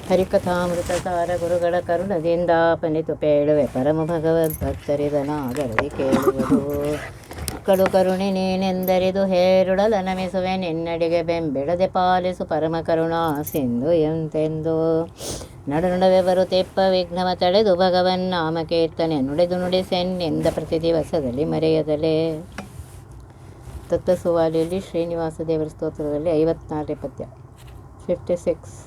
ಹರಿಕಥಾಮೃತ ಸಾರ ಗುರುಗಳ ಕರುಣದಿಂದಾಪನಿತು ಪೇಳುವೆ ಪರಮ ಭಗವದ್ಭಕ್ತರಿದನಾಗರದಿ ಕೇಳುವುದು. ಕಡು ಕರುಣೆ ನೀನೆಂದರಿದು ಹೇರುಡಲ ನಮಿಸುವೆ ನಿನ್ನಡಿಗೆ ಬೆಂಬಿಡದೆ ಪಾಲಿಸು ಪರಮ ಕರುಣಾ ಸಿಂಧು ಎಂತೆಂದು. ನಡುವೆ ಬರುತ್ತೆಪ್ಪ ವಿಘ್ನವ ತಳೆದು ಭಗವನ್ ನಾಮ ಕೀರ್ತನೆ ನುಡಿದು ನುಡಿಸೆನ್ನಿಂದ ಪ್ರತಿ ದಿವಸದಲ್ಲಿ ಮರೆಯದಲೇ. ತತ್ವಸುವಾಲಿಯಲ್ಲಿ ಶ್ರೀನಿವಾಸ ದೇವರ ಸ್ತೋತ್ರದಲ್ಲಿ 54ನೇ ಪದ್ಯ 56.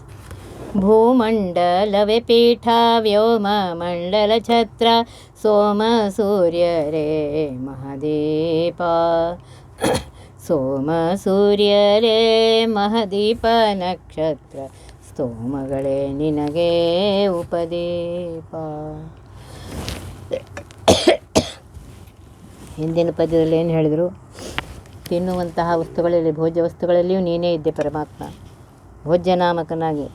ಭೂಮಂಡಲವೇ ಪೀಠ ವ್ಯೋಮ ಮಂಡಲ ಛತ್ರ ಸೋಮ ಸೂರ್ಯರೇ ಮಹದೀಪ. ಸೋಮ ಸೂರ್ಯರೇ ಮಹದೀಪ ನಕ್ಷತ್ರ ಸ್ತೋಮಗಳೇ ನಿನಗೆ ಉಪದೀಪ. ಹಿಂದಿನ ಪದ್ಯದಲ್ಲಿ ಏನು ಹೇಳಿದರು? ತಿನ್ನುವಂತಹ ವಸ್ತುಗಳಲ್ಲಿ ಭೋಜ್ಯ ವಸ್ತುಗಳಲ್ಲಿಯೂ ನೀನೇ ಇದ್ದೆ ಪರಮಾತ್ಮ. ಭೋಜ್ಯನಾಮಕನಾಗಿ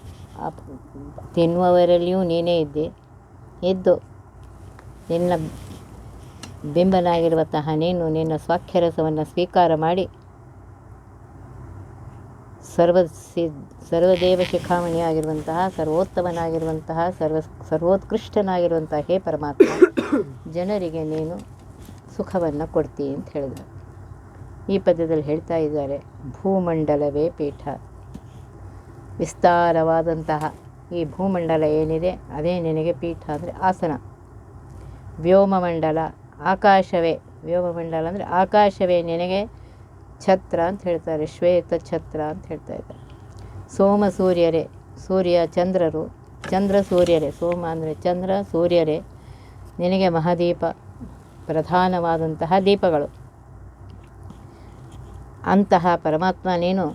ತಿನ್ನುವವರಲ್ಲಿಯೂ ನೀನೇ ಇದ್ದೆ. ಇದ್ದು ನಿನ್ನ ಬಿಂಬನಾಗಿರುವಂತಹ ನೀನು ನಿನ್ನ ಸ್ವಾಖ್ಯರಸವನ್ನು ಸ್ವೀಕಾರ ಮಾಡಿ ಸರ್ವದೇವ ಶಿಖಾಮಣಿಯಾಗಿರುವಂತಹ ಸರ್ವೋತ್ತಮನಾಗಿರುವಂತಹ ಸರ್ವೋತ್ಕೃಷ್ಟನಾಗಿರುವಂತಹ ಹೇ ಪರಮಾತ್ಮ, ಜನರಿಗೆ ನೀನು ಸುಖವನ್ನು ಕೊಡ್ತೀ ಅಂತ ಹೇಳಿದರು. ಈ ಪದ್ಯದಲ್ಲಿ ಹೇಳ್ತಾ ಇದ್ದಾರೆ, ಭೂಮಂಡಲವೇ ಪೀಠ. ವಿಸ್ತಾರವಾದಂತಹ ಈ ಭೂಮಂಡಲ ಏನಿದೆ ಅದೇ ನಿನಗೆ ಪೀಠ ಅಂದರೆ ಆಸನ. ವ್ಯೋಮಮಂಡಲ ಆಕಾಶವೇ, ವ್ಯೋಮಮಂಡಲ ಅಂದರೆ ಆಕಾಶವೇ ನಿನಗೆ ಛತ್ರ ಅಂತ ಹೇಳ್ತಾರೆ, ಶ್ವೇತ ಛತ್ರ ಅಂತ ಹೇಳ್ತಾ ಇದ್ದಾರೆ. ಸೋಮ ಸೂರ್ಯರೇ, ಸೂರ್ಯ ಚಂದ್ರರು, ಚಂದ್ರ ಸೂರ್ಯರೇ, ಸೋಮ ಅಂದರೆ ಚಂದ್ರ, ಸೂರ್ಯರೇ ನಿನಗೆ ಮಹಾದೀಪ, ಪ್ರಧಾನವಾದಂತಹ ದೀಪಗಳು. ಅಂತಹ ಪರಮಾತ್ಮ ನೀನು.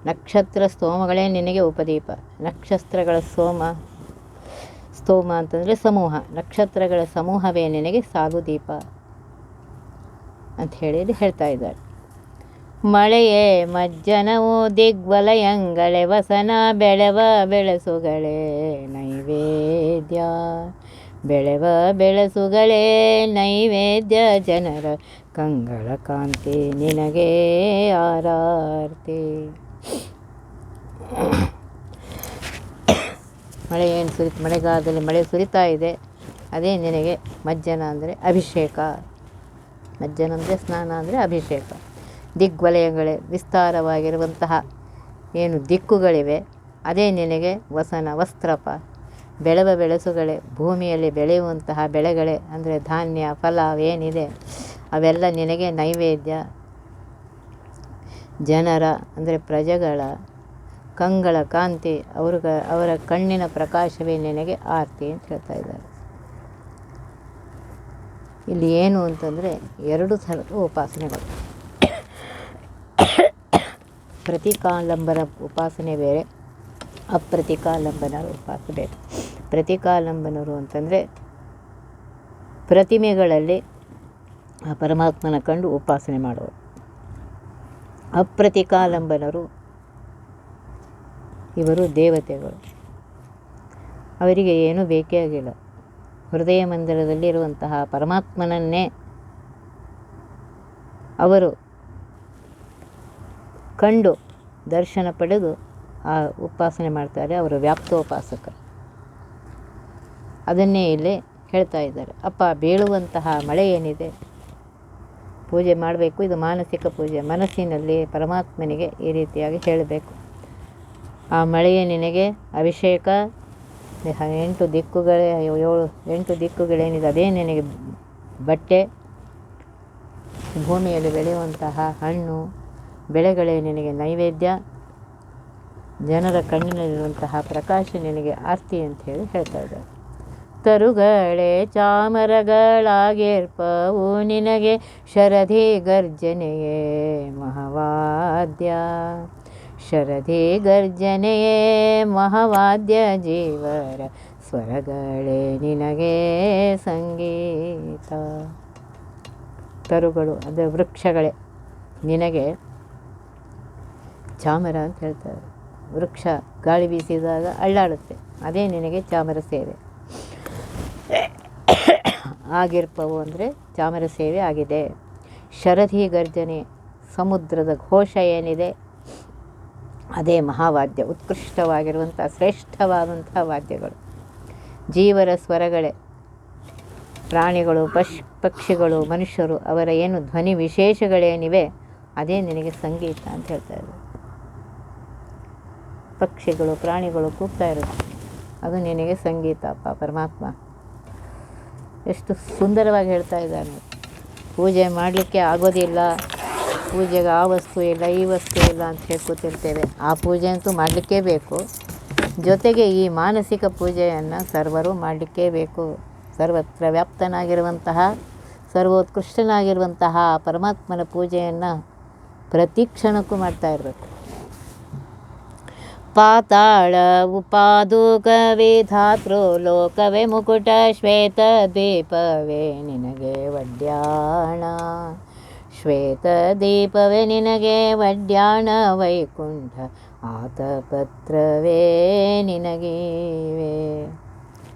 ನಕ್ಷತ್ರ ಸ್ತೋಮಗಳೇ ನಿನಗೆ ಉಪದೀಪ. ನಕ್ಷತ್ರಗಳ ಸ್ತೋಮ ಅಂತಂದರೆ ಸಮೂಹ, ನಕ್ಷತ್ರಗಳ ಸಮೂಹವೇ ನಿನಗೆ ಸಾಲು ದೀಪ ಅಂತ ಹೇಳಿ ಹೇಳ್ತಾ ಇದ್ದಾರೆ. ಮಳೆಯೇ ಮಜ್ಜನವು ದಿಗ್ವಲಯಂಗಳೇ ವಸನ ಬೆಳೆವ ಬೆಳಸುಗಳೇ ನೈವೇದ್ಯ. ಬೆಳೆವ ಬೆಳಸುಗಳೇ ನೈವೇದ್ಯ ಜನರ ಕಂಗಳ ಕಾಂತಿ ನಿನಗೆ ಆರಾರ್ತಿ. ಮಳೆ ಏನು ಮಳೆಗಾಲದಲ್ಲಿ ಮಳೆ ಸುರಿತಾ ಇದೆ, ಅದೇ ನಿನಗೆ ಮಜ್ಜನ ಅಂದರೆ ಅಭಿಷೇಕ. ಮಜ್ಜನ ಅಂದರೆ ಸ್ನಾನ ಅಂದರೆ ಅಭಿಷೇಕ. ದಿಗ್ವಲಯಗಳೇ, ವಿಸ್ತಾರವಾಗಿರುವಂತಹ ಏನು ದಿಕ್ಕುಗಳಿವೆ ಅದೇ ನಿನಗೆ ವಸನ ವಸ್ತ್ರಪ. ಬೆಳೆವ ಬೆಳಸುಗಳೇ, ಭೂಮಿಯಲ್ಲಿ ಬೆಳೆಯುವಂತಹ ಬೆಳೆಗಳೇ ಅಂದರೆ ಧಾನ್ಯ ಫಲ ಏನಿದೆ ಅವೆಲ್ಲ ನಿನಗೆ ನೈವೇದ್ಯ. ಜನರ ಅಂದರೆ ಪ್ರಜೆಗಳ ಕಂಗಳ ಕಾಂತಿ, ಅವರ ಕಣ್ಣಿನ ಪ್ರಕಾಶವೇ ನಿನಗೆ ಆರ್ತಿ ಅಂತ ಹೇಳ್ತಾ ಇದ್ದಾರೆ. ಇಲ್ಲಿ ಏನು ಅಂತಂದರೆ 2 ಥರದ ಉಪಾಸನೆಗಳು. ಪ್ರತಿಕಾಲಂಬನ ಉಪಾಸನೆ ಬೇರೆ, ಅಪ್ರತಿಕಾಲಂಬನರ ಉಪಾಸನೆ ಬೇರೆ. ಪ್ರತಿಕಾಲಂಬನರು ಅಂತಂದರೆ ಪ್ರತಿಮೆಗಳಲ್ಲಿ ಆ ಪರಮಾತ್ಮನ ಕಂಡು ಉಪಾಸನೆ ಮಾಡುವರು. ಅಪ್ರತಿಕಾಲಂಬನರು ಇವರು ದೇವತೆಗಳು. ಅವರಿಗೆ ಏನೂ ಬೇಕೇ ಆಗಿಲ್ಲ. ಹೃದಯ ಮಂದಿರದಲ್ಲಿರುವಂತಹ ಪರಮಾತ್ಮನನ್ನೇ ಅವರು ಕಂಡು ದರ್ಶನ ಪಡೆದು ಆ ಉಪಾಸನೆ ಮಾಡ್ತಾರೆ. ಅವರು ವ್ಯಾಪ್ತೋಪಾಸಕ. ಅದನ್ನೇ ಇಲ್ಲಿ ಹೇಳ್ತಾ ಇದ್ದಾರೆ. ಅಪ್ಪ, ಬೀಳುವಂತಹ ಮಳೆ ಏನಿದೆ ಪೂಜೆ ಮಾಡಬೇಕು. ಇದು ಮಾನಸಿಕ ಪೂಜೆ. ಮನಸ್ಸಿನಲ್ಲಿ ಪರಮಾತ್ಮನಿಗೆ ಈ ರೀತಿಯಾಗಿ ಹೇಳಬೇಕು. ಆ ಮಳೆಯೇ ನಿನಗೆ ಅಭಿಷೇಕ. 8 ದಿಕ್ಕುಗಳೇ 8 ದಿಕ್ಕುಗಳೇನಿದೆ ಅದೇ ನಿನಗೆ ಬಟ್ಟೆ. ಭೂಮಿಯಲ್ಲಿ ಬೆಳೆಯುವಂತಹ ಹಣ್ಣು ಬೆಳೆಗಳೇ ನಿನಗೆ ನೈವೇದ್ಯ. ಜನರ ಕಣ್ಣಿನಲ್ಲಿರುವಂತಹ ಪ್ರಕಾಶ ನಿನಗೆ ಆರ್ತಿ ಅಂತ ಹೇಳಿ ಹೇಳ್ತಾ ಇದ್ದಾರೆ. ತರುಗಳೇ ಚಾಮರಗಳಾಗಿರ್ಪವು ನಿನಗೆ ಶರಧಿ ಗರ್ಜನೆಯೇ ಮಹಾವಾದ್ಯ. ಶರಧಿ ಗರ್ಜನೆಯೇ ಮಹಾವಾದ್ಯ ಜೀವರ ಸ್ವರಗಳೇ ನಿನಗೆ ಸಂಗೀತ. ತರುಗಳು ಅಂದರೆ ವೃಕ್ಷಗಳೇ ನಿನಗೆ ಚಾಮರ ಅಂತ ಹೇಳ್ತಾರೆ. ವೃಕ್ಷ ಗಾಳಿ ಬೀಸಿದಾಗ ಅಳ್ಳಾಡುತ್ತೆ, ಅದೇ ನಿನಗೆ ಚಾಮರ ಸೇವೆ. ಆಗಿರ್ಪವು ಅಂದರೆ ಚಾಮರ ಸೇವೆ ಆಗಿದೆ. ಶರಧಿ ಗರ್ಜನೆ ಸಮುದ್ರದ ಘೋಷ ಏನಿದೆ ಅದೇ ಮಹಾವಾದ್ಯ, ಉತ್ಕೃಷ್ಟವಾಗಿರುವಂಥ ಶ್ರೇಷ್ಠವಾದಂಥ ವಾದ್ಯಗಳು. ಜೀವರ ಸ್ವರಗಳೇ, ಪ್ರಾಣಿಗಳು, ಪಕ್ಷಿಗಳು, ಮನುಷ್ಯರು, ಅವರ ಏನು ಧ್ವನಿ ವಿಶೇಷಗಳೇನಿವೆ ಅದೇ ನಿನಗೆ ಸಂಗೀತ ಅಂತ ಹೇಳ್ತಾ ಇದ್ದಾರೆ. ಪಕ್ಷಿಗಳು, ಪ್ರಾಣಿಗಳು ಕೂಗ್ತಾ ಇರುತ್ತೆ, ಅದು ನಿನಗೆ ಸಂಗೀತ ಅಪ್ಪ ಪರಮಾತ್ಮ. ಎಷ್ಟು ಸುಂದರವಾಗಿ ಹೇಳ್ತಾ ಇದ್ದಾನೆ. ಪೂಜೆ ಮಾಡಲಿಕ್ಕೆ ಆಗೋದಿಲ್ಲ, ಪೂಜೆಗೆ ಆ ವಸ್ತು ಇಲ್ಲ, ಈ ವಸ್ತು ಇಲ್ಲ ಅಂತ ಹೇಳ್ಕೊತಿರ್ತೇವೆ. ಆ ಪೂಜೆ ಅಂತೂ ಮಾಡಲಿಕ್ಕೇ ಬೇಕು. ಜೊತೆಗೆ ಈ ಮಾನಸಿಕ ಪೂಜೆಯನ್ನು ಸರ್ವರು ಮಾಡಲಿಕ್ಕೇ ಬೇಕು. ಸರ್ವತ್ರ ವ್ಯಾಪ್ತನಾಗಿರುವಂತಹ, ಸರ್ವೋತ್ಕೃಷ್ಟನಾಗಿರುವಂತಹ ಪರಮಾತ್ಮನ ಪೂಜೆಯನ್ನು ಪ್ರತಿ ಕ್ಷಣಕ್ಕೂ ಮಾಡ್ತಾ ಇರಬೇಕು. ಪಾತಾಳ ಉಪಾದೂಕವೇ ಧಾತೃ ಲೋಕವೇ ಮುಕುಟ ಶ್ವೇತ ದೀಪವೇ ನಿನಗೆ ವಡ್ಯಾಣ, ಶ್ವೇತ ದೀಪವೇ ನಿನಗೆ ವಡ್ಯಾಣ, ವೈಕುಂಠ ಆತಪತ್ರವೇ ನಿನಗೇವೆ.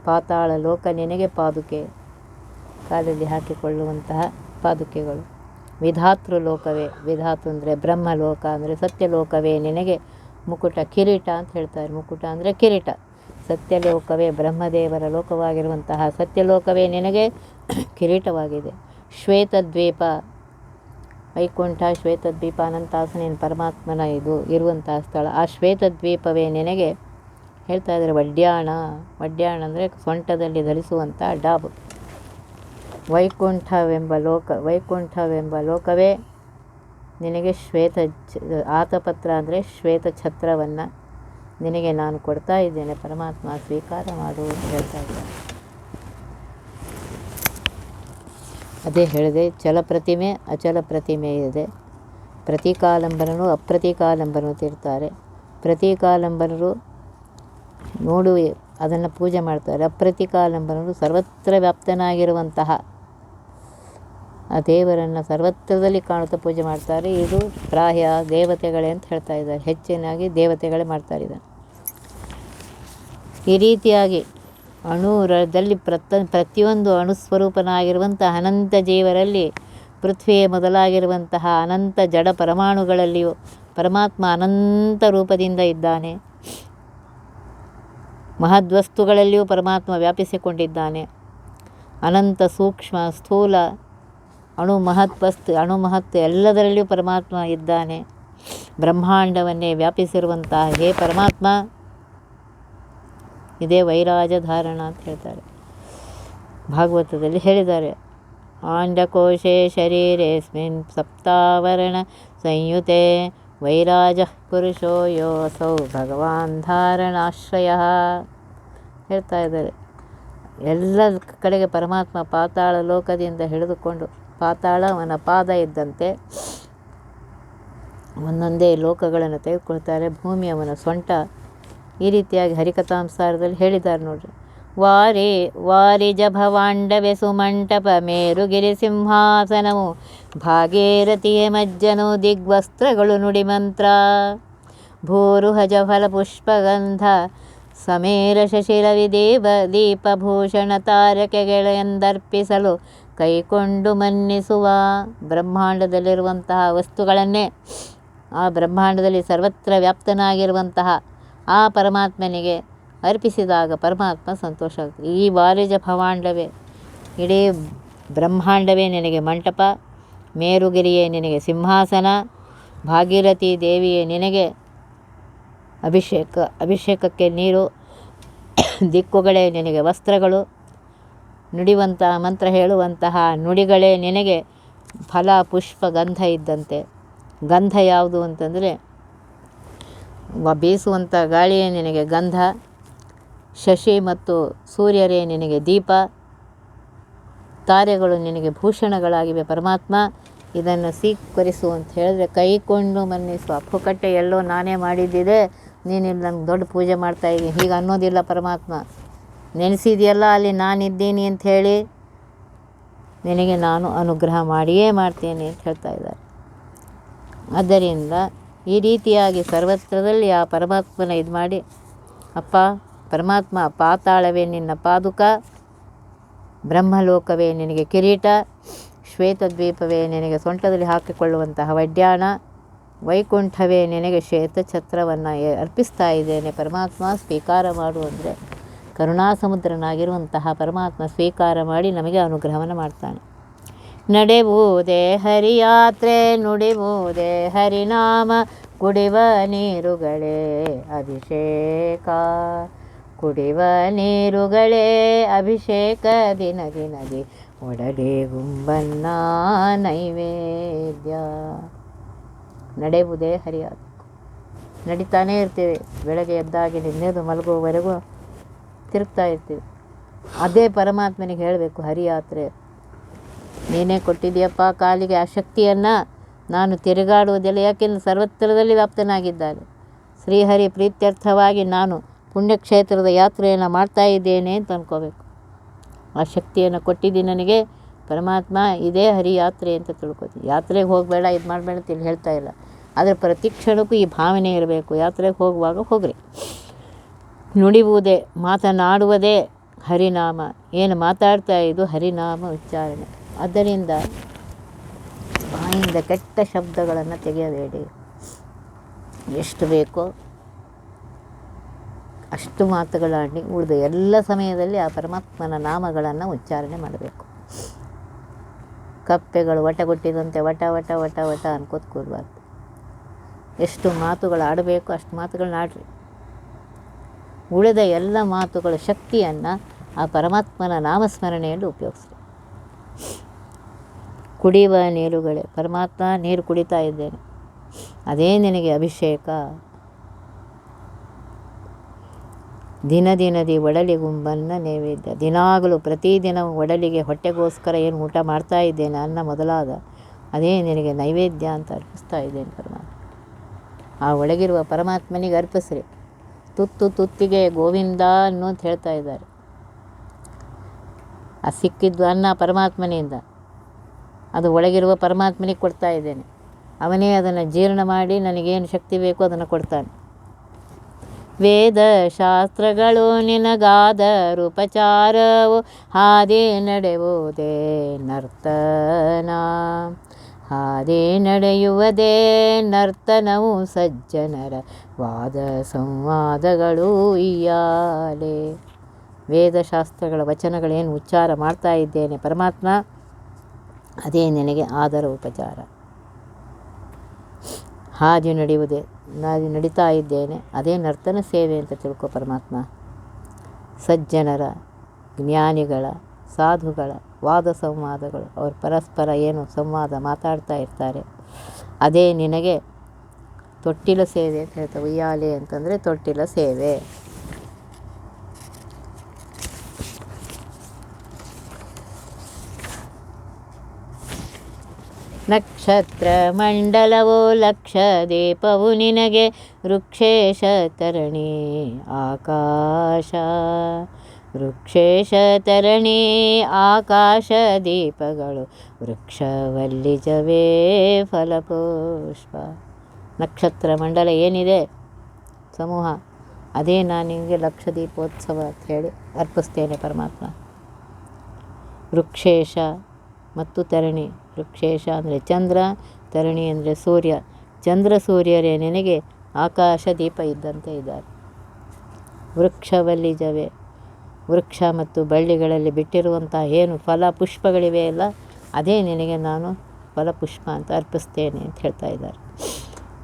ಪಾತಾಳ ಲೋಕ ನಿನಗೆ ಪಾದುಕೆ, ಕಾಲಲ್ಲಿ ಹಾಕಿಕೊಳ್ಳುವಂತಹ ಪಾದುಕೆಗಳು. ವಿಧಾತೃ ಲೋಕವೇ, ವಿಧಾತೃ ಅಂದರೆ ಬ್ರಹ್ಮಲೋಕ ಅಂದರೆ ಸತ್ಯಲೋಕವೇ ನಿನಗೆ ಮುಕುಟ, ಕಿರೀಟ ಅಂತ ಹೇಳ್ತಾರೆ. ಮುಕುಟ ಅಂದರೆ ಕಿರೀಟ. ಸತ್ಯಲೋಕವೇ, ಬ್ರಹ್ಮದೇವರ ಲೋಕವಾಗಿರುವಂತಹ ಸತ್ಯಲೋಕವೇ ನಿನಗೆ ಕಿರೀಟವಾಗಿದೆ. ಶ್ವೇತದ್ವೀಪ, ವೈಕುಂಠ ಶ್ವೇತದ್ವೀಪ ಅನಂತಾಸನೇನು ಪರಮಾತ್ಮನ ಇದು ಇರುವಂತಹ ಸ್ಥಳ. ಆ ಶ್ವೇತದ್ವೀಪವೇ ನಿನಗೆ ಹೇಳ್ತಾ ಇದ್ದಾರೆ ವಡ್ಯಾಣ. ವಡ್ಯಾಣ ಅಂದರೆ ಸೊಂಟದಲ್ಲಿ ಧರಿಸುವಂಥ ಡಾಬು. ವೈಕುಂಠವೆಂಬ ಲೋಕವೇ ನಿನಗೆ ಆತಪತ್ರ ಅಂದರೆ ಶ್ವೇತ ಛತ್ರವನ್ನು ನಿನಗೆ ನಾನು ಕೊಡ್ತಾ ಇದ್ದೇನೆ ಪರಮಾತ್ಮ, ಸ್ವೀಕಾರ ಮಾಡು ಅಂತ ಹೇಳ್ತಾ ಇದ್ದಾರೆ. ಅದೇ ಹೇಳಿದೆ, ಚಲ ಪ್ರತಿಮೆ ಅಚಲ ಪ್ರತಿಮೆ ಇದೆ. ಪ್ರತೀಕಾಲಂಬನರು ಅಪ್ರತೀಕಾಲಂಬನರು ತಿರ್ತಾರೆ. ಪ್ರತೀಕಾಲಂಬನರು ನೋಡು ಅದನ್ನು ಪೂಜೆ ಮಾಡ್ತಾರೆ. ಅಪ್ರತೀಕಾಲಂಬನರು ಸರ್ವತ್ರ ವ್ಯಾಪ್ತನಾಗಿರುವಂತಹ ಆ ದೇವರನ್ನು ಸರ್ವತ್ರದಲ್ಲಿ ಕಾಣುತ್ತಾ ಪೂಜೆ ಮಾಡ್ತಾರೆ. ಇದು ಪ್ರಾಯ ದೇವತೆಗಳೇ ಅಂತ ಹೇಳ್ತಾ ಇದ್ದಾರೆ. ಹೆಚ್ಚಿನಾಗಿ ದೇವತೆಗಳೇ ಮಾಡ್ತಾರೆ ಇದನ್ನು. ಈ ರೀತಿಯಾಗಿ ಅಣುರಲ್ಲಿ ಪ್ರತಿಯೊಂದು ಅಣುಸ್ವರೂಪನಾಗಿರುವಂತಹ ಅನಂತ ಜೀವರಲ್ಲಿ, ಪೃಥ್ವಿಯೇ ಮೊದಲಾಗಿರುವಂತಹ ಅನಂತ ಜಡ ಪರಮಾಣುಗಳಲ್ಲಿಯೂ ಪರಮಾತ್ಮ ಅನಂತ ರೂಪದಿಂದ ಇದ್ದಾನೆ. ಮಹದ್ವಸ್ತುಗಳಲ್ಲಿಯೂ ಪರಮಾತ್ಮ ವ್ಯಾಪಿಸಿಕೊಂಡಿದ್ದಾನೆ. ಅನಂತ ಸೂಕ್ಷ್ಮ ಸ್ಥೂಲ ಅಣು ಮಹತ್ ಎಲ್ಲದರಲ್ಲಿಯೂ ಪರಮಾತ್ಮ ಇದ್ದಾನೆ. ಬ್ರಹ್ಮಾಂಡವನ್ನೇ ವ್ಯಾಪಿಸಿರುವಂತಹ ಹೇ ಪರಮಾತ್ಮ, ಇದೇ ವೈರಾಜ ಧಾರಣ ಅಂತ ಹೇಳ್ತಾರೆ. ಭಾಗವತದಲ್ಲಿ ಹೇಳಿದ್ದಾರೆ, ಆಂಡಕೋಶೆ ಶರೀರೇಸ್ಮಿನ್ ಸಪ್ತಾವರಣ ಸಂಯುತೆ ವೈರಾಜ ಪುರುಷೋ ಯೋಸೌ ಭಗವಾನ್ ಧಾರಣಾಶ್ರಯ ಹೇಳ್ತಾ ಇದ್ದಾರೆ. ಎಲ್ಲ ಕಡೆಗೆ ಪರಮಾತ್ಮ ಪಾತಾಳ ಲೋಕದಿಂದ ಹಿಡಿದುಕೊಂಡು, ಪಾತಾಳ ಅವನ ಪಾದ ಇದ್ದಂತೆ ಒಂದೊಂದೇ ಲೋಕಗಳನ್ನು ತೆಗೆದುಕೊಳ್ತಾರೆ. ಭೂಮಿ ಅವನ ಸೊಂಟ. ಈ ರೀತಿಯಾಗಿ ಹರಿಕಥಾಂಸಾರದಲ್ಲಿ ಹೇಳಿದ್ದಾರೆ ನೋಡ್ರಿ. ವಾರಿಜ ಭವಾಂಡವೆ ಸುಮಂಟಪ ಮೇರುಗಿರಿ ಸಿಂಹಾಸನವು ಭಾಗೀರಥಿಯೇ ಮಜ್ಜನು ದಿಗ್ವಸ್ತ್ರಗಳು ನುಡಿಮಂತ್ರ ಭೂರುಹಜ ಫಲ ಪುಷ್ಪಗಂಧ ಸಮೇರ ಶಶಿರವಿದೇವ ದೀಪಭೂಷಣ ತಾರಕೆಗಳೆಂದರ್ಪಿಸಲು ಕೈಕೊಂಡು ಮನ್ನಿಸುವ. ಬ್ರಹ್ಮಾಂಡದಲ್ಲಿರುವಂತಹ ವಸ್ತುಗಳನ್ನೇ, ಆ ಬ್ರಹ್ಮಾಂಡದಲ್ಲಿ ಸರ್ವತ್ರ ವ್ಯಾಪ್ತನಾಗಿರುವಂತಹ ಆ ಪರಮಾತ್ಮನಿಗೆ ಅರ್ಪಿಸಿದಾಗ ಪರಮಾತ್ಮ ಸಂತೋಷ ಆಗ್ತದೆ. ಈ ವಾರಿಜ ಭವಾಂಡವೇ, ಇಡೀ ಬ್ರಹ್ಮಾಂಡವೇ ನಿನಗೆ ಮಂಟಪ, ಮೇರುಗಿರಿಯೇ ನಿನಗೆ ಸಿಂಹಾಸನ, ಭಾಗೀರಥಿ ದೇವಿಯೇ ನಿನಗೆ ಅಭಿಷೇಕಕ್ಕೆ ನೀರು, ದಿಕ್ಕುಗಳೇ ನಿನಗೆ ವಸ್ತ್ರಗಳು, ನುಡಿಯುವಂತಹ ಮಂತ್ರ ಹೇಳುವಂತಹ ನುಡಿಗಳೇ ನಿನಗೆ ಫಲ ಪುಷ್ಪ ಗಂಧ ಇದ್ದಂತೆ. ಗಂಧ ಯಾವುದು ಅಂತಂದರೆ ಬೀಸುವಂಥ ಗಾಳಿಯೇ ನಿನಗೆ ಗಂಧ, ಶಶಿ ಮತ್ತು ಸೂರ್ಯರೇ ನಿನಗೆ ದೀಪ, ತಾರೆಗಳು ನಿನಗೆ ಭೂಷಣಗಳಾಗಿವೆ ಪರಮಾತ್ಮ. ಇದನ್ನು ಸ್ವೀಕರಿಸು ಅಂತ ಹೇಳಿದ್ರೆ ಕೈಕೊಂಡು ಮನ್ನಿಸು. ಅಪ್ಪುಕಟ್ಟೆ ಎಲ್ಲೋ ನಾನೇ ಮಾಡಿದ್ದಿದೆ, ನೀನಿಲ್ಲಿ ನನಗೆ ದೊಡ್ಡ ಪೂಜೆ ಮಾಡ್ತಾಯಿದ್ದೀನಿ ಹೀಗೆ ಅನ್ನೋದಿಲ್ಲ ಪರಮಾತ್ಮ. ನೆನೆಸಿದೆಯಲ್ಲ ಅಲ್ಲಿ ನಾನಿದ್ದೀನಿ ಅಂಥೇಳಿ ನಿನಗೆ ನಾನು ಅನುಗ್ರಹ ಮಾಡಿಯೇ ಮಾಡ್ತೇನೆ ಅಂತ ಹೇಳ್ತಾ ಇದ್ದಾರೆ. ಆದ್ದರಿಂದ ಈ ರೀತಿಯಾಗಿ ಸರ್ವತ್ರದಲ್ಲಿ ಆ ಪರಮಾತ್ಮನ ಇದು ಮಾಡಿ, ಅಪ್ಪ ಪರಮಾತ್ಮ, ಪಾತಾಳವೇ ನಿನ್ನ ಪಾದುಕ, ಬ್ರಹ್ಮಲೋಕವೇ ನಿನಗೆ ಕಿರೀಟ, ಶ್ವೇತದ್ವೀಪವೇ ನಿನಗೆ ಸೊಂಟದಲ್ಲಿ ಹಾಕಿಕೊಳ್ಳುವಂತಹ ವಡ್ಯಾಣ, ವೈಕುಂಠವೇ ನಿನಗೆ ಶ್ವೇತಛತ್ರವನ್ನು ಅರ್ಪಿಸ್ತಾ ಇದ್ದೇನೆ ಪರಮಾತ್ಮ, ಸ್ವೀಕಾರ ಮಾಡು ಅಂದರೆ ಕರುಣಾಸಮುದ್ರನಾಗಿರುವಂತಹ ಪರಮಾತ್ಮ ಸ್ವೀಕಾರ ಮಾಡಿ ನಮಗೆ ಅನುಗ್ರಹವನ್ನು ಮಾಡ್ತಾನೆ. ನಡೆಯುವುದೇ ಹರಿಯಾತ್ರೆ, ನುಡಿಯುವುದೇ ಹರಿನಾಮ, ಕುಡಿವ ನೀರುಗಳೇ ಅಭಿಷೇಕ, ಕುಡಿವ ನೀರುಗಳೇ ಅಭಿಷೇಕ, ದಿನ ದಿನದಿ ಒಡಲೆ ಗುಂಬನ್ನ ನೈವೇದ್ಯ. ನಡೆಯುವುದೇ ಹರಿಯಾತ್ರೆ, ನಡೀತಾನೇ ಇರ್ತೀವಿ. ಬೆಳಗ್ಗೆ ಎದ್ದಾಗಿ ನಿನ್ನೆದು ಮಲಗುವವರೆಗೂ ತಿರುಗ್ತಾ ಇರ್ತೀವಿ. ಅದೇ ಪರಮಾತ್ಮನಿಗೆ ಹೇಳಬೇಕು, ಹರಿಯಾತ್ರೆ ನೀನೇ ಕೊಟ್ಟಿದ್ದೀಯಪ್ಪ ಕಾಲಿಗೆ ಆ ಶಕ್ತಿಯನ್ನು, ನಾನು ತಿರುಗಾಡುವುದಿಲ್ಲ. ಯಾಕೆಂದರೆ ಸರ್ವತ್ರದಲ್ಲಿ ವ್ಯಾಪ್ತನಾಗಿದ್ದಾನೆ. ಶ್ರೀಹರಿ ಪ್ರೀತ್ಯರ್ಥವಾಗಿ ನಾನು ಪುಣ್ಯಕ್ಷೇತ್ರದ ಯಾತ್ರೆಯನ್ನು ಮಾಡ್ತಾ ಇದ್ದೇನೆ ಅಂತ ಅಂದ್ಕೋಬೇಕು. ಆ ಶಕ್ತಿಯನ್ನು ಕೊಟ್ಟಿದ್ದೀನಿ ನನಗೆ ಪರಮಾತ್ಮ, ಇದೇ ಹರಿಯಾತ್ರೆ ಅಂತ ತಿಳ್ಕೊತೀನಿ. ಯಾತ್ರೆಗೆ ಹೋಗಬೇಡ, ಇದು ಮಾಡಬೇಡ ಅಂತ ಇಲ್ಲಿ ಹೇಳ್ತಾ ಇಲ್ಲ. ಆದರೆ ಪ್ರತಿ ಕ್ಷಣಕ್ಕೂ ಈ ಭಾವನೆ ಇರಬೇಕು. ಯಾತ್ರೆಗೆ ಹೋಗುವಾಗ ಹೋಗ್ರಿ. ನುಡಿಯುವುದೇ, ಮಾತನಾಡುವುದೇ ಹರಿನಾಮ. ಏನು ಮಾತಾಡ್ತಾ ಇದು ಹರಿನಾಮ ಉಚ್ಚಾರಣೆ. ಆದ್ದರಿಂದ ಬಾಯಿಂದ ಕೆಟ್ಟ ಶಬ್ದಗಳನ್ನು ತೆಗೆಯಬೇಡಿ. ಎಷ್ಟು ಬೇಕೋ ಅಷ್ಟು ಮಾತುಗಳಾಡಿ ಉಳಿದ ಎಲ್ಲ ಸಮಯದಲ್ಲಿ ಆ ಪರಮಾತ್ಮನ ನಾಮಗಳನ್ನು ಉಚ್ಚಾರಣೆ ಮಾಡಬೇಕು. ಕಪ್ಪೆಗಳು ವಟಗುಟ್ಟಿದಂತೆ ವಟ ವಟ ವಟ ವಟ ಅನ್ಕೋತ ಕೂರಬಾರ್ದು. ಎಷ್ಟು ಮಾತುಗಳು ಆಡಬೇಕು ಅಷ್ಟು ಮಾತುಗಳನ್ನ ಆಡ್ರಿ. ಉಳಿದ ಎಲ್ಲ ಮಾತುಗಳ ಶಕ್ತಿಯನ್ನು ಆ ಪರಮಾತ್ಮನ ನಾಮಸ್ಮರಣೆಯಲ್ಲಿ ಉಪಯೋಗಿಸ್ರಿ. ಕುಡಿಯುವ ನೀರುಗಳೇ, ಪರಮಾತ್ಮ ನೀರು ಕುಡಿತಾ ಇದ್ದೇನೆ, ಅದೇ ನಿನಗೆ ಅಭಿಷೇಕ. ದಿನ ದಿನದಿ ಒಡಲಿಗುಂಬನ್ನ ನೈವೇದ್ಯ, ದಿನಾಗಲೂ ಪ್ರತಿದಿನ ಒಡಲಿಗೆ ಹೊಟ್ಟೆಗೋಸ್ಕರ ಏನು ಊಟ ಮಾಡ್ತಾ ಇದ್ದೇನೆ ಅನ್ನ ಮೊದಲಾದ ಅದೇ ನಿನಗೆ ನೈವೇದ್ಯ ಅಂತ ಅರ್ಪಿಸ್ತಾ ಇದ್ದೇನೆ ಪರಮಾತ್ಮ. ಆ ಒಳಗಿರುವ ಪರಮಾತ್ಮನಿಗೆ ಅರ್ಪಿಸ್ರಿ. ತುತ್ತು ತುತ್ತಿಗೆ ಗೋವಿಂದ ಅನ್ನೋ ಅಂತ ಹೇಳ್ತಾ ಇದ್ದಾರೆ. ಆ ಸಿಕ್ಕಿದ್ದು ಅನ್ನ ಪರಮಾತ್ಮನಿಂದ, ಅದು ಒಳಗಿರುವ ಪರಮಾತ್ಮನಿಗೆ ಕೊಡ್ತಾ ಇದ್ದೇನೆ. ಅವನೇ ಅದನ್ನು ಜೀರ್ಣ ಮಾಡಿ ನನಗೇನು ಶಕ್ತಿ ಬೇಕೋ ಅದನ್ನು ಕೊಡ್ತಾನೆ. ವೇದ ಶಾಸ್ತ್ರಗಳು ನಿನಗಾದ ರೂಪಚಾರವು, ಹಾದಿ ನಡೆಯುವುದೇ ನರ್ತನ, ಹಾದಿ ನಡೆಯುವುದೇ ನರ್ತನವು, ಸಜ್ಜನರ ವಾದ ಸಂವಾದಗಳು ಇಯಾಲೆ. ವೇದಶಾಸ್ತ್ರಗಳ ವಚನಗಳೇನು ಉಚ್ಚಾರ ಮಾಡ್ತಾ ಇದ್ದೇನೆ ಪರಮಾತ್ಮ, ಅದೇ ನಿನಗೆ ಆದರ ಉಪಚಾರ. ಹಾದಿ ನಡೆಯುವುದೇ, ನಾನು ನಡೀತಾ ಇದ್ದೇನೆ, ಅದೇ ನರ್ತನ ಸೇವೆ ಅಂತ ತಿಳ್ಕೊ ಪರಮಾತ್ಮ. ಸಜ್ಜನರ, ಜ್ಞಾನಿಗಳ, ಸಾಧುಗಳ ವಾದ ಸಂವಾದಗಳು, ಅವರು ಪರಸ್ಪರ ಏನು ಸಂವಾದ ಮಾತಾಡ್ತಾ ಇರ್ತಾರೆ, ಅದೇ ನಿನಗೆ ತೊಟ್ಟಿಲ ಸೇವೆ ಅಂತ ಹೇಳ್ತಾರೆ. ಉಯ್ಯಾಲೆ ಅಂತಂದರೆ ತೊಟ್ಟಿಲ ಸೇವೆ. ನಕ್ಷತ್ರ ಮಂಡಲವೋ ಲಕ್ಷ ದೀಪವು ನಿನಗೆ, ವೃಕ್ಷೇಶ ತರಣಿ ಆಕಾಶ, ವೃಕ್ಷೇಶ ತರಣಿ ಆಕಾಶ ದೀಪಗಳು, ವೃಕ್ಷವಲ್ಲಿಜವೇ ಫಲಪುಷ್ಪ. ನಕ್ಷತ್ರ ಮಂಡಲ ಏನಿದೆ ಸಮೂಹ, ಅದೇ ನಾನು ನಿಮಗೆ ಲಕ್ಷ ದೀಪೋತ್ಸವ ಅಂತ ಹೇಳಿ ಅರ್ಪಿಸ್ತೇನೆ ಪರಮಾತ್ಮ. ವೃಕ್ಷೇಶ ಮತ್ತು ತರಣಿ, ವೃಕ್ಷೇಶ ಅಂದರೆ ಚಂದ್ರ, ತರಣಿ ಅಂದರೆ ಸೂರ್ಯ. ಚಂದ್ರ ಸೂರ್ಯರೇ ನಿನಗೆ ಆಕಾಶ ದೀಪ ಇದ್ದಂತೆ ಇದ್ದಾರೆ. ವೃಕ್ಷವಲ್ಲಿಜವೇ, ವೃಕ್ಷ ಮತ್ತು ಬಳ್ಳಿಗಳಲ್ಲಿ ಬಿಟ್ಟಿರುವಂಥ ಏನು ಫಲ ಪುಷ್ಪಗಳಿವೆ ಅಲ್ಲ, ಅದೇ ನಿನಗೆ ನಾನು ಫಲಪುಷ್ಪ ಅಂತ ಅರ್ಪಿಸ್ತೇನೆ ಅಂತ ಹೇಳ್ತಾ ಇದ್ದಾರೆ.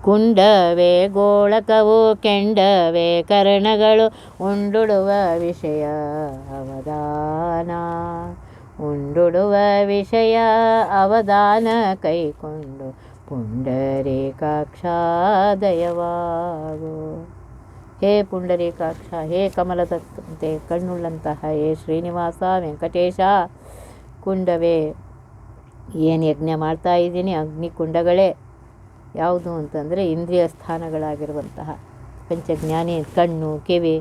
ಕುಂಡವೇ ಗೋಳಕವು ಕೆಂಡವೇ ಕರ್ಣಗಳು, ಉಂಡುಡುವ ವಿಷಯ ಅವಧಾನ, ಉಂಡುಡುವ ವಿಷಯ ಅವಧಾನ ಕೈಕೊಂಡು, ಪುಂಡರೀಕಾಕ್ಷ ದಯವಾಗು. ಹೇ ಪುಂಡರೀಕಾಕ್ಷ, ಹೇ ಕಮಲದಂತೆ ಕಣ್ಣುಳ್ಳಂತಹ ಹೇ ಶ್ರೀನಿವಾಸ ವೆಂಕಟೇಶ. ಕುಂಡವೇ, ಏನು ಯಜ್ಞ ಮಾಡ್ತಾ ಇದ್ದೀನಿ ಅಗ್ನಿಕುಂಡಗಳೇ ಯಾವುದು ಅಂತಂದರೆ ಇಂದ್ರಿಯ ಸ್ಥಾನಗಳಾಗಿರುವಂತಹ ಪಂಚಜ್ಞಾನಿ, ಕಣ್ಣು ಕಿವಿ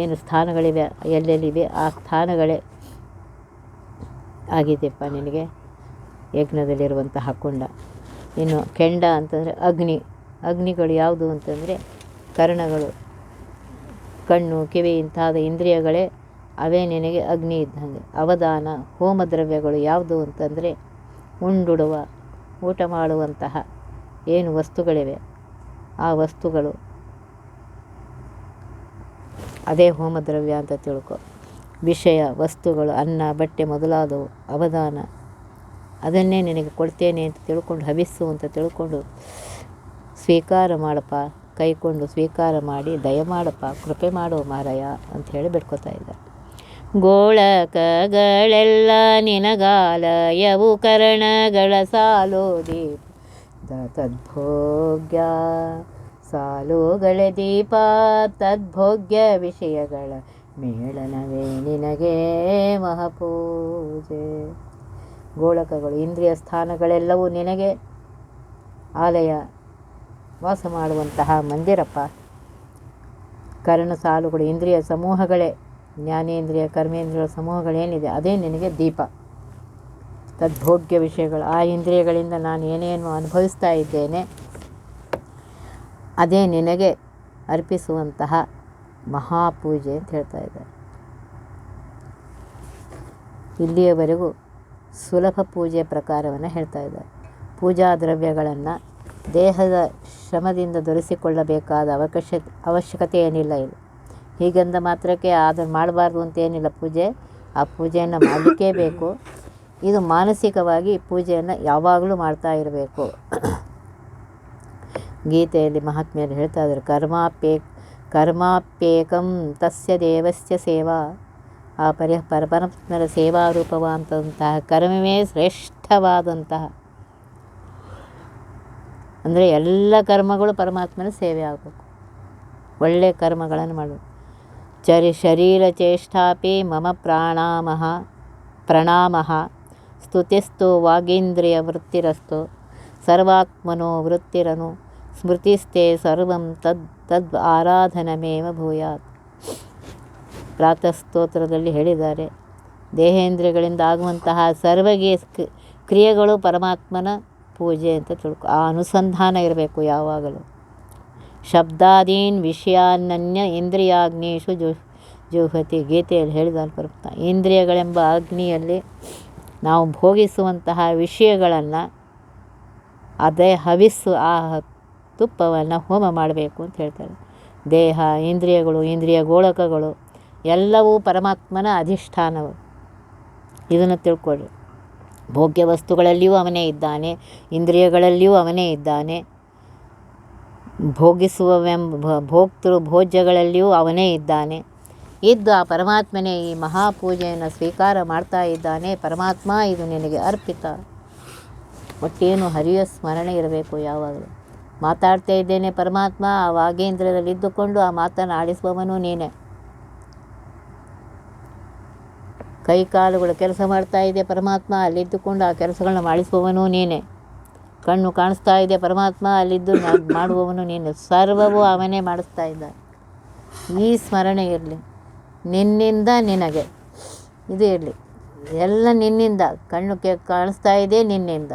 ಏನು ಸ್ಥಾನಗಳಿವೆ ಎಲ್ಲೆಲ್ಲಿವೆ ಆ ಸ್ಥಾನಗಳೇ ಆಗಿದೆಯಪ್ಪ ನಿನಗೆ ಯಜ್ಞದಲ್ಲಿರುವಂತಹ ಕುಂಡ. ಇನ್ನು ಕೆಂಡ ಅಂತಂದರೆ ಅಗ್ನಿ, ಅಗ್ನಿಗಳು ಯಾವುದು ಅಂತಂದರೆ ಕರ್ಣಗಳು, ಕಣ್ಣು ಕಿವಿ ಇಂತಹದ ಇಂದ್ರಿಯಗಳೇ ಅವೇ ನಿನಗೆ ಅಗ್ನಿ ಇದ್ದಂಗೆ. ಅವಧಾನ ಹೋಮ ದ್ರವ್ಯಗಳು ಯಾವುದು ಅಂತಂದರೆ ಉಂಡುಡುವ ಊಟ ಮಾಡುವಂತಹ ಏನು ವಸ್ತುಗಳಿವೆ ಆ ವಸ್ತುಗಳು ಅದೇ ಹೋಮದ್ರವ್ಯ ಅಂತ ತಿಳ್ಕೊ. ವಿಷಯ ವಸ್ತುಗಳು ಅನ್ನ ಬಟ್ಟೆ ಮೊದಲಾದವು ಅವಧಾನ ಅದನ್ನೇ ನಿನಗೆ ಕೊಡ್ತೇನೆ ಅಂತ ತಿಳ್ಕೊಂಡು ಹವಿಸ್ಸು ಅಂತ ತಿಳ್ಕೊಂಡು ಸ್ವೀಕಾರ ಮಾಡಪ್ಪ, ಕೈಕೊಂಡು ಸ್ವೀಕಾರ ಮಾಡಿ ದಯಮಾಡಪ್ಪ, ಕೃಪೆ ಮಾಡೋ ಮಾರಾಯ ಅಂಥೇಳಿ ಬಿಡ್ಕೋತಾ ಇದ್ದಾರೆ. ಗೋಳಕಗಳೆಲ್ಲ ನಿನಗಾಲಯವು ಕರಣಗಳ ಸಾಲು ದೀಪ ತದ್ಭೋಗ್ಯ ಸಾಲುಗಳೇ ದೀಪ ತದ್ಭೋಗ್ಯ ವಿಷಯಗಳ ಮೇಳನವೇ ನಿನಗೆ ಮಹಾಪೂಜೆ. ಗೋಳಕಗಳು ಇಂದ್ರಿಯ ಸ್ಥಾನಗಳೆಲ್ಲವೂ ನಿನಗೆ ಆಲಯ ವಾಸ ಮಾಡುವಂತಹ ಮಂದಿರಪ್ಪ. ಕರ್ಣ ಸಾಲುಗಳು ಇಂದ್ರಿಯ ಸಮೂಹಗಳೇ, ಜ್ಞಾನೇಂದ್ರಿಯ ಕರ್ಮೇಂದ್ರಿಯ ಸಮೂಹಗಳೇನಿದೆ ಅದೇ ನಿನಗೆ ದೀಪ. ತದ್ಭೋಗ್ಯ ವಿಷಯಗಳು, ಆ ಇಂದ್ರಿಯಗಳಿಂದ ನಾನು ಏನೇನು ಅನುಭವಿಸ್ತಾ ಇದ್ದೇನೆ ಅದೇ ನಿನಗೆ ಅರ್ಪಿಸುವಂತಹ ಮಹಾಪೂಜೆ ಅಂತ ಹೇಳ್ತಾ ಇದ್ದಾರೆ. ಇಲ್ಲಿಯವರೆಗೂ ಸುಲಭ ಪೂಜೆ ಪ್ರಕಾರವನ್ನು ಹೇಳ್ತಾ ಇದ್ದಾರೆ. ಪೂಜಾ ದ್ರವ್ಯಗಳನ್ನು ದೇಹದ ಶ್ರಮದಿಂದ ದೊರೆಸಿಕೊಳ್ಳಬೇಕಾದ ಅವಶ್ಯಕತೆ ಏನಿಲ್ಲ. ಇದು ಹೀಗಂದ ಮಾತ್ರಕ್ಕೆ ಅದನ್ನು ಮಾಡಬಾರ್ದು ಅಂತೇನಿಲ್ಲ. ಪೂಜೆ ಆ ಪೂಜೆಯನ್ನು ಮಾಡಲಿಕ್ಕೇ ಬೇಕು. ಇದು ಮಾನಸಿಕವಾಗಿ ಪೂಜೆಯನ್ನು ಯಾವಾಗಲೂ ಮಾಡ್ತಾ ಇರಬೇಕು. ಗೀತೆಯಲ್ಲಿ ಮಹಾತ್ಮೆಯರು ಹೇಳ್ತಾ ಇದ್ದಾರೆ, ಕರ್ಮಾಪ್ಯೇಕಂ ತಸ್ಯ ದೇವಸ್ಯ ಸೇವಾ. ಆ ಪರಮಾತ್ಮರ ಸೇವಾರೂಪವಾದಂತಹ ಕರ್ಮವೇ ಶ್ರೇಷ್ಠವಾದಂತಹ, ಅಂದರೆ ಎಲ್ಲ ಕರ್ಮಗಳು ಪರಮಾತ್ಮನ ಸೇವೆ ಆಗಬೇಕು. ಒಳ್ಳೆಯ ಕರ್ಮಗಳನ್ನು ಮಾಡಬೇಕು. ಶರೀರ ಚೇಷ್ಟಾಪಿ ಮಮ ಪ್ರಣಾಮಃ ಸ್ತುತಿಸ್ತು ವಾಗೀಂದ್ರಿಯ ವೃತ್ತಿರಸ್ತು ಸರ್ವಾತ್ಮನೋ ವೃತ್ತಿರನು ಸ್ಮೃತಿಸ್ತೆ ಸರ್ವಂ ತದ್ ಆರಾಧನಮೇವ ಭೂಯಾತ್. ಪ್ರಾತಃ ಸ್ತೋತ್ರದಲ್ಲಿ ಹೇಳಿದ್ದಾರೆ, ದೇಹೇಂದ್ರಿಯಗಳಿಂದ ಆಗುವಂತಹ ಸರ್ವಗೆ ಕ್ರಿಯೆಗಳು ಪರಮಾತ್ಮನ ಪೂಜೆ ಅಂತ ತಿಳ್ಕೊ. ಆ ಅನುಸಂಧಾನ ಇರಬೇಕು ಯಾವಾಗಲೂ. ಶಬ್ದಾದೀನ್ ವಿಷಯಾನನ್ಯ ಇಂದ್ರಿಯಾಗ್ನೇಶು ಜುಹತಿ. ಗೀತೆಯಲ್ಲಿ ಹೇಳಿದಾನೆ ಪರಮಾತ್ಮ, ಇಂದ್ರಿಯಗಳೆಂಬ ಅಗ್ನಿಯಲ್ಲಿ ನಾವು ಭೋಗಿಸುವಂತಹ ವಿಷಯಗಳನ್ನು ಅದೇ ಹವಿಸ್ಸು, ಆ ತುಪ್ಪವನ್ನು ಹೋಮ ಮಾಡಬೇಕು ಅಂತ ಹೇಳ್ತಾರೆ. ದೇಹ ಇಂದ್ರಿಯಗಳು ಇಂದ್ರಿಯ ಗೋಳಕಗಳು ಎಲ್ಲವೂ ಪರಮಾತ್ಮನ ಅಧಿಷ್ಠಾನವು. ಇದನ್ನು ತಿಳ್ಕೊಳ್ಳಿ. ಭೋಗ್ಯ ವಸ್ತುಗಳಲ್ಲಿಯೂ ಅವನೇ ಇದ್ದಾನೆ, ಇಂದ್ರಿಯಗಳಲ್ಲಿಯೂ ಅವನೇ ಇದ್ದಾನೆ, ಭೋಕ್ತೃ ಭೋಜ್ಯಗಳಲ್ಲಿಯೂ ಅವನೇ ಇದ್ದಾನೆ. ಇದ್ದು ಆ ಪರಮಾತ್ಮನೇ ಈ ಮಹಾಪೂಜೆಯನ್ನು ಸ್ವೀಕಾರ ಮಾಡ್ತಾ ಇದ್ದಾನೆ. ಪರಮಾತ್ಮ ಇದು ನಿನಗೆ ಅರ್ಪಿತ. ಒಟ್ಟೇನು ಹರಿಯ ಸ್ಮರಣೆ ಇರಬೇಕು ಯಾವಾಗಲೂ. ಮಾತಾಡ್ತಾ ಇದ್ದೇನೆ ಪರಮಾತ್ಮ, ಆ ವಾಗೇಂದ್ರದಲ್ಲಿದ್ದುಕೊಂಡು ಆ ಮಾತನ್ನು ಆಡಿಸುವವನು ನೀನೇ. ಕೈ ಕಾಲುಗಳು ಕೆಲಸ ಮಾಡ್ತಾ ಇದೆ ಪರಮಾತ್ಮ, ಅಲ್ಲಿದ್ದುಕೊಂಡು ಆ ಕೆಲಸಗಳನ್ನ ಮಾಡಿಸುವವನು ನೀನೇ. ಕಣ್ಣು ಕಾಣಿಸ್ತಾ ಇದೆ ಪರಮಾತ್ಮ, ಅಲ್ಲಿದ್ದು ಮಾಡುವವನು ನೀನೆ. ಸರ್ವವೂ ಅವನೇ ಮಾಡಿಸ್ತಾ ಇದ್ದಾನೆ. ಈ ಸ್ಮರಣೆ ಇರಲಿ. ನಿನ್ನಿಂದ ನಿನಗೆ ಇದು ಇರಲಿ. ಎಲ್ಲ ನಿನ್ನಿಂದ. ಕಣ್ಣು ಕಾಣಿಸ್ತಾ ಇದೆ ನಿನ್ನಿಂದ.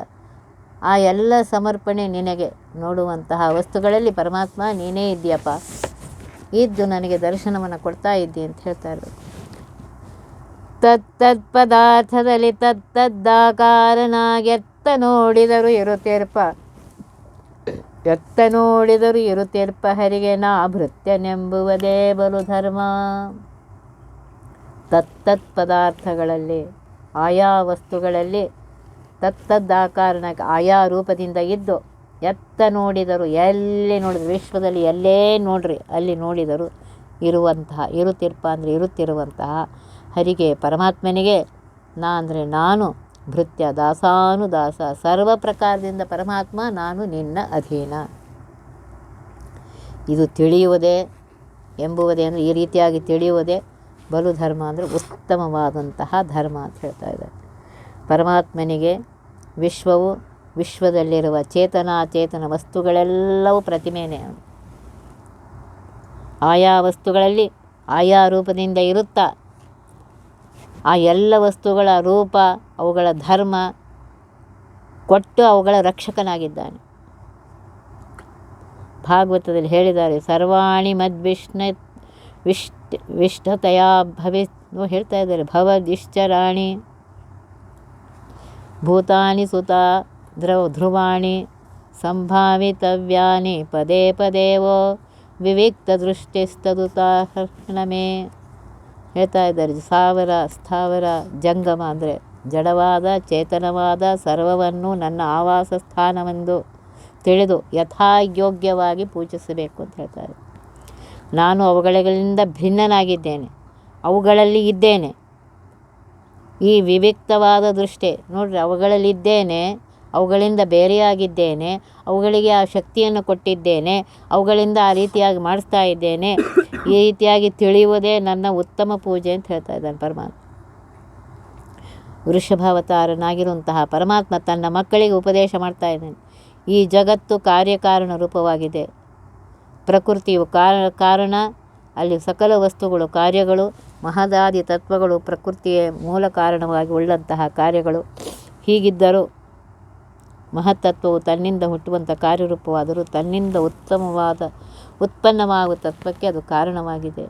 ಆ ಎಲ್ಲ ಸಮರ್ಪಣೆ ನಿನಗೆ. ನೋಡುವಂತಹ ವಸ್ತುಗಳಲ್ಲಿ ಪರಮಾತ್ಮ ನೀನೇ ಇದ್ದೀಯಪ್ಪ, ಇದ್ದು ನನಗೆ ದರ್ಶನವನ್ನು ಕೊಡ್ತಾ ಇದ್ದಿ ಅಂತ ಹೇಳ್ತಾ ಇರಬೇಕು. ತತ್ತದ್ ಪದಾರ್ಥದಲ್ಲಿ ತತ್ತದ್ದಾಕಾರನಾಗೆತ್ತ ನೋಡಿದರು ಇರುತ್ತೆರ್ಪ ಹರಿಗೆ ನಾ ಭೃತ್ಯನೆಂಬುವುದೇ ಬಲು ಧರ್ಮ. ತತ್ತತ್ ಪದಾರ್ಥಗಳಲ್ಲಿ, ಆಯಾ ವಸ್ತುಗಳಲ್ಲಿ ತತ್ತದ್ದಾಕಾರನಾಗಿ ಆಯಾ ರೂಪದಿಂದ ಇದ್ದು ಎತ್ತ ನೋಡಿದರು, ಎಲ್ಲಿ ನೋಡಿದರು, ವಿಶ್ವದಲ್ಲಿ ಎಲ್ಲೇ ನೋಡ್ರಿ ಅಲ್ಲಿ ನೋಡಿದರು ಇರುವಂತಹ, ಇರುತ್ತಿರ್ಪ ಅಂದರೆ ಇರುತ್ತಿರುವಂತಹ ಹರಿಗೆ ಪರಮಾತ್ಮನಿಗೆ ನಾ ಅಂದರೆ ನಾನು ಭೃತ್ಯ, ದಾಸಾನುದಾಸ, ಸರ್ವ ಪ್ರಕಾರದಿಂದ ಪರಮಾತ್ಮ ನಾನು ನಿನ್ನ ಅಧೀನ. ಇದು ತಿಳಿಯುವುದೇ ಎಂಬುವುದೇ ಅಂದರೆ ಈ ರೀತಿಯಾಗಿ ತಿಳಿಯುವುದೇ ಬಲು ಧರ್ಮ ಅಂದರೆ ಉತ್ತಮವಾದಂತಹ ಧರ್ಮ ಅಂತ ಹೇಳ್ತಾ ಇದ್ದಾರೆ. ಪರಮಾತ್ಮನಿಗೆ ವಿಶ್ವವು, ವಿಶ್ವದಲ್ಲಿರುವ ಚೇತನ ವಸ್ತುಗಳೆಲ್ಲವೂ ಪ್ರತಿಮೆನೇ. ಆಯಾ ವಸ್ತುಗಳಲ್ಲಿ ಆಯಾ ರೂಪದಿಂದ ಇರುತ್ತಾ ಆ ಎಲ್ಲ ವಸ್ತುಗಳ ರೂಪ, ಅವುಗಳ ಧರ್ಮ ಕೊಟ್ಟು ಅವುಗಳ ರಕ್ಷಕನಾಗಿದ್ದಾನೆ. ಭಾಗವತದಲ್ಲಿ ಹೇಳಿದ್ದಾರೆ, ಸರ್ವಾಣಿ ವಿಷ್ಠತೆಯ ಹೇಳ್ತಾ ಇದ್ದಾರೆ, ಭವದಿಶ್ಚರಾಣಿ ಭೂತಾನಿ ಸುತ ಧ್ರುವಾಣಿ ಸಂಭಾವಿತವ್ಯಾನಿ ಪದೇ ಪದೇವೋ ವಿವಿಕ್ತ ದೃಷ್ಟಿಸ್ತದುತಾಹರ್ಷಣಮೇ. ಹೇಳ್ತಾ ಇದ್ದಾರೆ, ಸಾವಿರ ಸ್ಥಾವರ ಜಂಗಮ ಅಂದರೆ ಜಡವಾದ ಚೇತನವಾದ ಸರ್ವವನ್ನು ನನ್ನ ಆವಾಸ ಸ್ಥಾನವೆಂದು ತಿಳಿದು ಯಥಾಯೋಗ್ಯವಾಗಿ ಪೂಜಿಸಬೇಕು ಅಂತ ಹೇಳ್ತಾರೆ. ನಾನು ಅವುಗಳಿಂದ ಭಿನ್ನನಾಗಿದ್ದೇನೆ, ಅವುಗಳಲ್ಲಿ ಇದ್ದೇನೆ. ಈ ವಿವಿಕ್ತವಾದ ದೃಷ್ಟಿ ನೋಡ್ರಿ, ಅವುಗಳಲ್ಲಿದ್ದೇನೆ, ಅವುಗಳಿಂದ ಬೇರೆಯಾಗಿದ್ದೇನೆ, ಅವುಗಳಿಗೆ ಆ ಶಕ್ತಿಯನ್ನು ಕೊಟ್ಟಿದ್ದೇನೆ, ಅವುಗಳಿಂದ ಆ ರೀತಿಯಾಗಿ ಮಾಡಿಸ್ತಾ ಇದ್ದೇನೆ. ಈ ರೀತಿಯಾಗಿ ತಿಳಿಯುವುದೇ ನನ್ನ ಉತ್ತಮ ಪೂಜೆ ಅಂತ ಹೇಳ್ತಾ ಇದ್ದಾನೆ ಪರಮಾತ್ಮ. ವೃಷಭಾವತಾರನಾಗಿರುವಂತಹ ಪರಮಾತ್ಮ ತನ್ನ ಮಕ್ಕಳಿಗೆ ಉಪದೇಶ ಮಾಡ್ತಾ ಇದ್ದಾನೆ. ಈ ಜಗತ್ತು ಕಾರ್ಯಕಾರಣ ರೂಪವಾಗಿದೆ. ಪ್ರಕೃತಿಯು ಕಾರಣ, ಅಲ್ಲಿ ಸಕಲ ವಸ್ತುಗಳು ಕಾರ್ಯಗಳು, ಮಹದಾದಿ ತತ್ವಗಳು ಪ್ರಕೃತಿಯ ಮೂಲ ಕಾರಣವಾಗಿ ಉಳ್ಳಂತಹ ಕಾರ್ಯಗಳು. ಹೀಗಿದ್ದರೂ ಮಹತ್ತತ್ವವು ತನ್ನಿಂದ ಹುಟ್ಟುವಂಥ ಕಾರ್ಯರೂಪವಾದರೂ ತನ್ನಿಂದ ಉತ್ಪನ್ನವಾಗುವ ತತ್ವಕ್ಕೆ ಅದು ಕಾರಣವಾಗಿದೆ.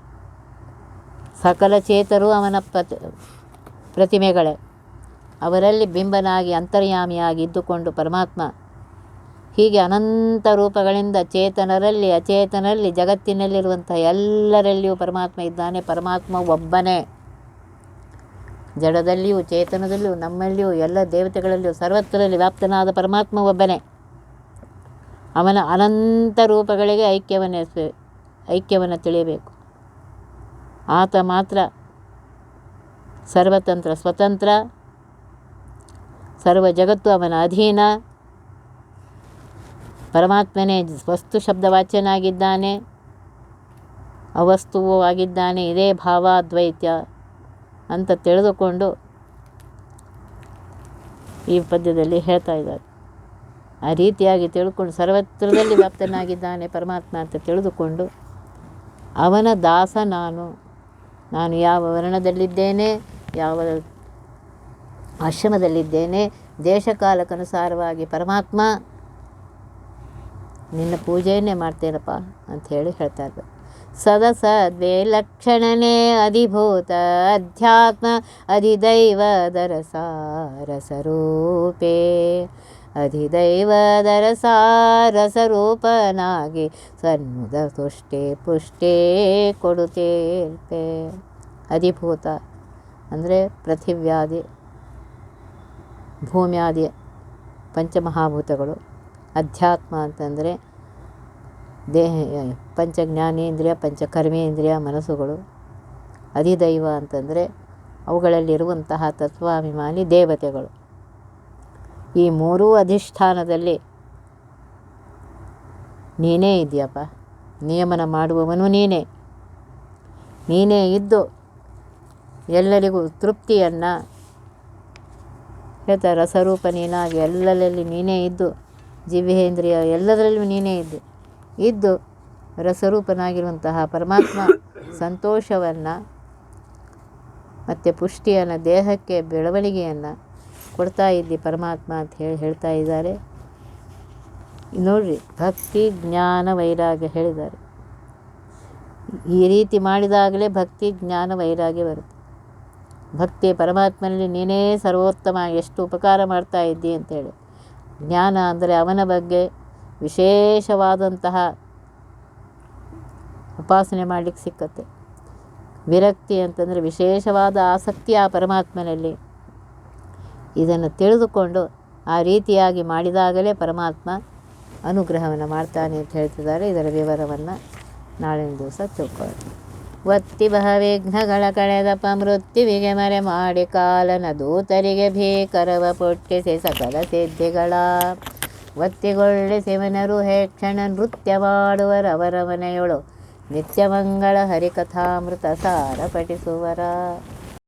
ಸಕಲ ಚೇತರು ಅವನ ಪ್ರತಿಮೆಗಳೇ. ಅವರಲ್ಲಿ ಬಿಂಬನಾಗಿ ಅಂತರ್ಯಾಮಿಯಾಗಿ ಇದ್ದುಕೊಂಡು ಪರಮಾತ್ಮ ಹೀಗೆ ಅನಂತ ರೂಪಗಳಿಂದ ಚೇತನರಲ್ಲಿ ಅಚೇತನರಲ್ಲಿ ಜಗತ್ತಿನಲ್ಲಿರುವಂಥ ಎಲ್ಲರಲ್ಲಿಯೂ ಪರಮಾತ್ಮ ಇದ್ದಾನೆ. ಪರಮಾತ್ಮ ಒಬ್ಬನೇ. ಜಡದಲ್ಲಿಯೂ ಚೇತನದಲ್ಲಿಯೂ ನಮ್ಮಲ್ಲಿಯೂ ಎಲ್ಲ ದೇವತೆಗಳಲ್ಲಿಯೂ ಸರ್ವತ್ರದಲ್ಲಿ ವ್ಯಾಪ್ತನಾದ ಪರಮಾತ್ಮ ಒಬ್ಬನೇ. ಅವನ ಅನಂತ ರೂಪಗಳಿಗೆ ಐಕ್ಯವನ್ನು ತಿಳಿಯಬೇಕು. ಆತ ಮಾತ್ರ ಸರ್ವತಂತ್ರ ಸ್ವತಂತ್ರ, ಸರ್ವ ಜಗತ್ತು ಅವನ ಅಧೀನ. ಪರಮಾತ್ಮನೇ ವಸ್ತು ಶಬ್ದವಾಚ್ಯನಾಗಿದ್ದಾನೆ, ಅವಸ್ತುವೂ ಆಗಿದ್ದಾನೆ. ಇದೇ ಭಾವಾದ್ವೈತ್ಯ ಅಂತ ತಿಳಿದುಕೊಂಡು ಈ ಪದ್ಯದಲ್ಲಿ ಹೇಳ್ತಾ ಇದ್ದಾರೆ. ಆ ರೀತಿಯಾಗಿ ತಿಳ್ಕೊಂಡು ಸರ್ವತ್ರದಲ್ಲಿ ವ್ಯಾಪ್ತನಾಗಿದ್ದಾನೆ ಪರಮಾತ್ಮ ಅಂತ ತಿಳಿದುಕೊಂಡು ಅವನ ದಾಸ ನಾನು ಯಾವ ವರ್ಣದಲ್ಲಿದ್ದೇನೆ, ಯಾವ ಆಶ್ರಮದಲ್ಲಿದ್ದೇನೆ, ದೇಶಕಾಲಕ್ಕನುಸಾರವಾಗಿ ಪರಮಾತ್ಮ ನಿನ್ನ ಪೂಜೆಯನ್ನೇ ಮಾಡ್ತೇನಪ್ಪ ಅಂಥೇಳಿ ಹೇಳ್ತಾ ಇದ್ದಾರೆ. ಸದಸದ್ವೇ ಲಕ್ಷಣನೇ ಅಧಿಭೂತ ಅಧ್ಯಾತ್ಮ ಅಧಿದೈವದರ ಸಾರಸರೂಪೇ. ಅಧಿದೈವದರ ಸಾರಸರೂಪನಾಗಿ ಸನ್ಮುದ ತುಷ್ಟೇ ಪುಷ್ಟೇ ಕೊಡುತ್ತೇಲ್ಪೆ. ಅಧಿಭೂತ ಅಂದರೆ ಪೃಥಿವ್ಯಾದಿ ಭೂಮ್ಯಾದಿ ಪಂಚಮಹಾಭೂತಗಳು. ಅಧ್ಯಾತ್ಮ ಅಂತಂದರೆ ದೇಹ ಪಂಚಜ್ಞಾನೇಂದ್ರಿಯ ಪಂಚಕರ್ಮೇಂದ್ರಿಯ ಮನಸ್ಸುಗಳು. ಅಧಿದೈವ ಅಂತಂದರೆ ಅವುಗಳಲ್ಲಿರುವಂತಹ ತತ್ವಾಭಿಮಾನಿ ದೇವತೆಗಳು. ಈ ಮೂರೂ ಅಧಿಷ್ಠಾನದಲ್ಲಿ ನೀನೇ ಇದೆಯಪ್ಪ. ನಿಯಮನ ಮಾಡುವವನು ನೀನೇ ಇದ್ದು ಎಲ್ಲರಿಗೂ ತೃಪ್ತಿಯನ್ನು ಹೇಳ್ತಾ ರಸರೂಪ ನೀನಾಗಿ ಎಲ್ಲರಲ್ಲಿ ನೀನೇ ಇದ್ದು ಜಿವೇಂದ್ರಿಯ ಎಲ್ಲದರಲ್ಲೂ ನೀನೇ ಇದ್ದು ರಸರೂಪನಾಗಿರುವಂತಹ ಪರಮಾತ್ಮ ಸಂತೋಷವನ್ನು ಮತ್ತು ಪುಷ್ಟಿಯನ್ನು ದೇಹಕ್ಕೆ ಬೆಳವಣಿಗೆಯನ್ನು ಕೊಡ್ತಾ ಇದ್ದಿ ಪರಮಾತ್ಮ ಅಂತ ಹೇಳ್ತಾ ಇದ್ದಾರೆ. ನೋಡ್ರಿ, ಭಕ್ತಿ ಜ್ಞಾನ ವೈರಾಗ್ಯ ಹೇಳಿದ್ದಾರೆ. ಈ ರೀತಿ ಮಾಡಿದಾಗಲೇ ಭಕ್ತಿ ಜ್ಞಾನ ವೈರಾಗ್ಯ ಬರುತ್ತೆ. ಭಕ್ತಿ ಪರಮಾತ್ಮನಲ್ಲಿ ನೀನೇ ಸರ್ವೋತ್ತಮ, ಎಷ್ಟು ಉಪಕಾರ ಮಾಡ್ತಾ ಇದ್ದಿ ಅಂತೇಳಿ. ಜ್ಞಾನ ಅಂದರೆ ಅವನ ಬಗ್ಗೆ ವಿಶೇಷವಾದಂತಹ ಉಪಾಸನೆ ಮಾಡಲಿಕ್ಕೆ ಸಿಕ್ಕತ್ತೆ. ವಿರಕ್ತಿ ಅಂತಂದರೆ ವಿಶೇಷವಾದ ಆಸಕ್ತಿ ಆ ಪರಮಾತ್ಮನಲ್ಲಿ. ಇದನ್ನು ತಿಳಿದುಕೊಂಡು ಆ ರೀತಿಯಾಗಿ ಮಾಡಿದಾಗಲೇ ಪರಮಾತ್ಮ ಅನುಗ್ರಹವನ್ನು ಮಾಡ್ತಾನೆ ಅಂತ ಹೇಳ್ತಿದ್ದಾರೆ. ಇದರ ವಿವರವನ್ನು ನಾಳಿನ ದಿವಸ ತಿಳ್ಕೊಳ್ಳೋಣ. ಒತ್ತಿ ಬಹವಿಘ್ನಗಳ ಕಳೆದಪ ಮೃತ್ಯುವಿಗೆ ಮರೆ ಮಾಡಿ ಕಾಲನ ದೂತರಿಗೆ ಭೀಕರವ ಪೊಟ್ಟಿಸಿ ಸಕಲ ಸಿದ್ಧಿಗಳ ಒತ್ತಿಗೊಳ್ಳಿಸಿವನರು ಹೇಕ್ಷಣ ನೃತ್ಯವಾಡುವರವರ ಮನೆಯೊಳು ನಿತ್ಯಮಂಗಳ ಹರಿಕಥಾಮೃತ ಸಾರ ಪಠಿಸುವರ.